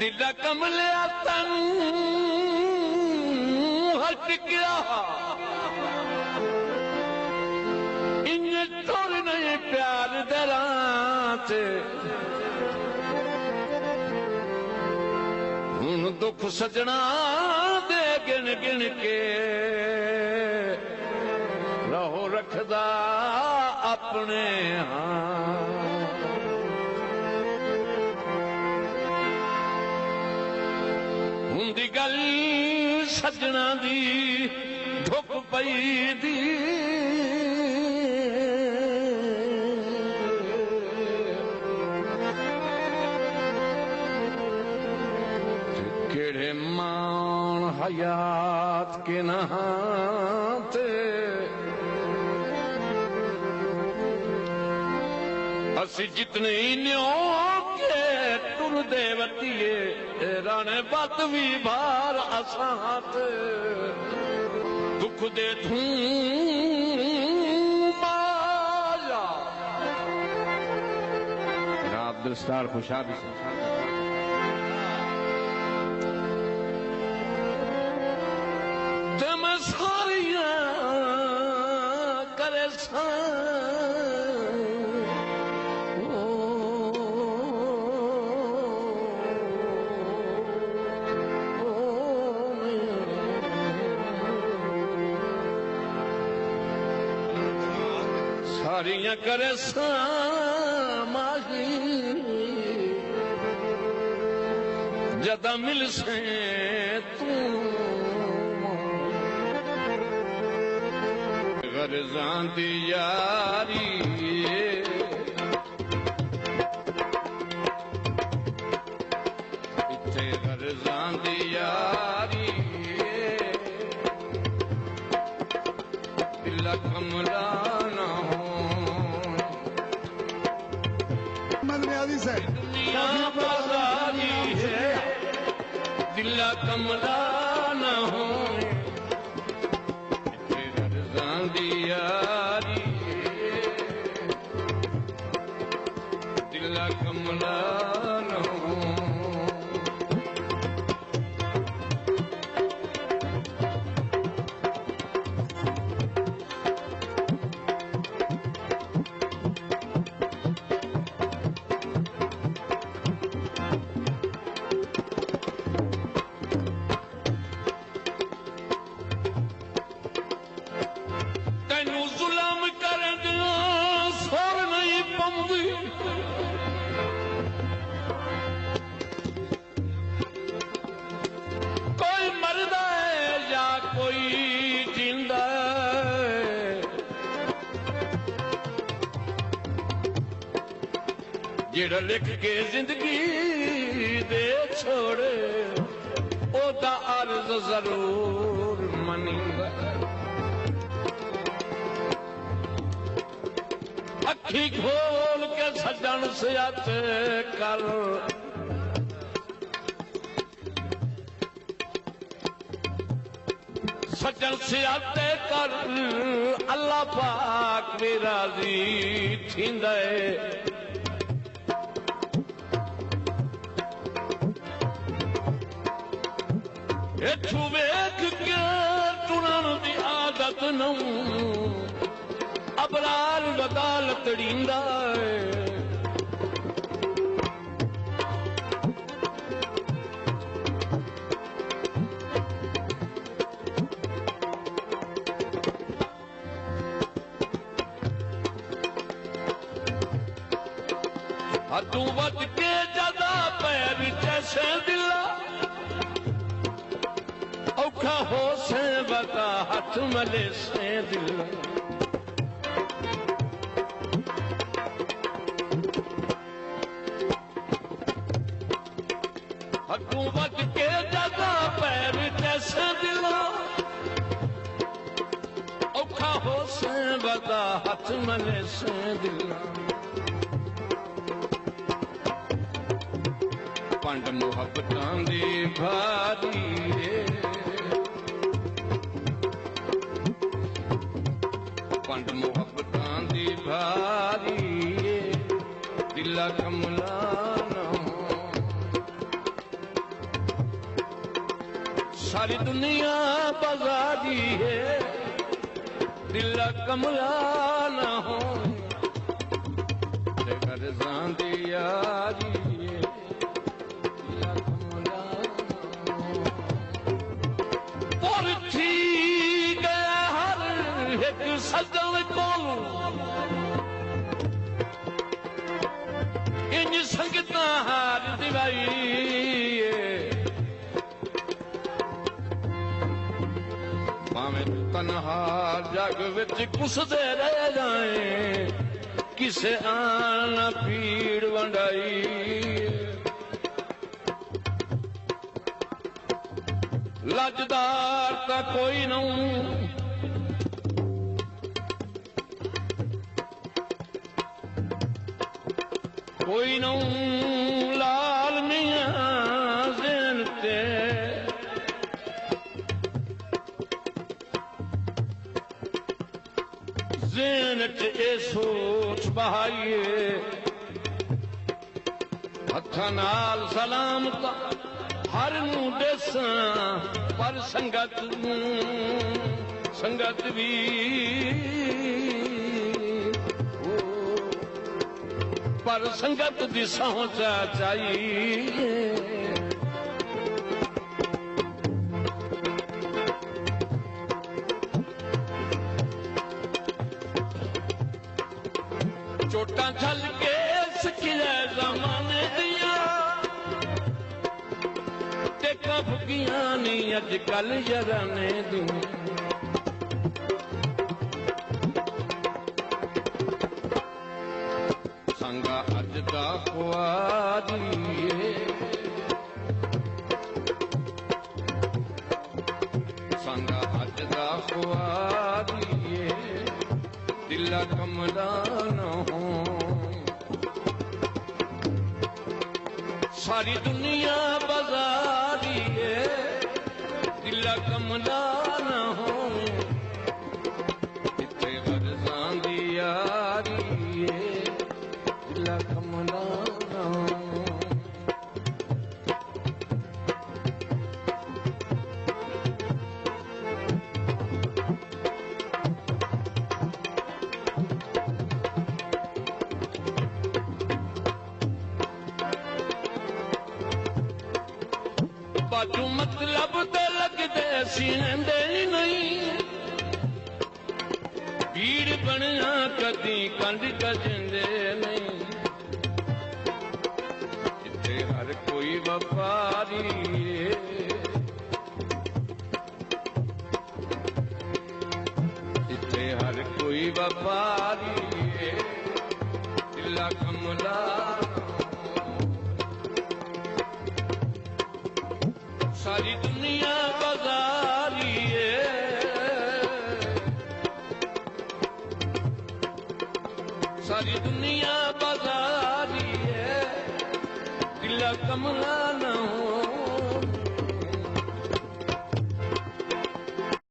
दिल कमलिया तन हट गया इन तुर नहीं प्यार दरात हुन दुख सजना दे गिन गिन के रहो रखदा अपने हुंदी गल सजना दी धुप पई दी केड़े मान हयात के नहाते असी जितने न्यो के टुर देवतिए राने बत भी भार असात दुख दे माया अब्दुल स्टार खुशाबी तम सारिया करे सारियां करे माही जदा मिल से तू गरज़ां दी यारी इत्थे गरज़ां दी यारी दिल कमला ना हो दुनिया बाज़ारी है दिल कमला ना हो यारी दिल कमला न हो जेड़ा लिख के जिंदगी दे छोड़े ओदा अर्ज जरूर मनींदा अखी खोल के सजन सियात कर सजन सियात कर अल्लाह पाक भी राजी थींदा है इथू वेख के टुरन दी आदत नूं अबरार वदालत ॾींदा हदू वध के जदा पैर जैसे दिला औखा हो से बता हाथ मले से दिल हुकूमत के जगह पैर जैसे दिला औखा हो से बता हाथ मले से दिल पंड मुहब्बतां दी भारी पंड मुहब्बतां दी भारी दिल कमला न हो सारी दुनिया बाजारी है, दिल कमला न हो घर दी यारी है, दिल कमला न हो। और थी गया हर एक सजन को इंज संगता हार दिवाई, भावें तन्हा जग विच कुसदे रह जाए, किसे आना पीड़ वंडाई। लजदार ता कोई नहीं, कोई नहीं लाल मियां ज़ैन ते, ज़ैन च ए सोच बहाइए, हत्थां नाल सलाम ता हर नूं देसां, पर संगत भी पर संगत दी सौचा चाहिए। चोटा झल के सिखिया जमाने दिया, टेका फुकियां नहीं अजकल यराने दी। संगा अज दा खुआदिए, संगा अज दा खुआदिए, दिला कमला न हो। सारी दुनिया बाजारी है, दिला कमला न हो। इत्थे गर्जां दी यारी है, दिला कमला न हो। बाजू मतलब ते लगदे सींदे नहीं, भीड़ बनया कदी कंड कजंदे नहीं। जिथे हर कोई व्यापारी है, जिथे हर कोई व्यापारी है, दिला कमला। सारी दुनिया बाजारी है, सारी दुनिया बाजारी है, दिला कमला न हो।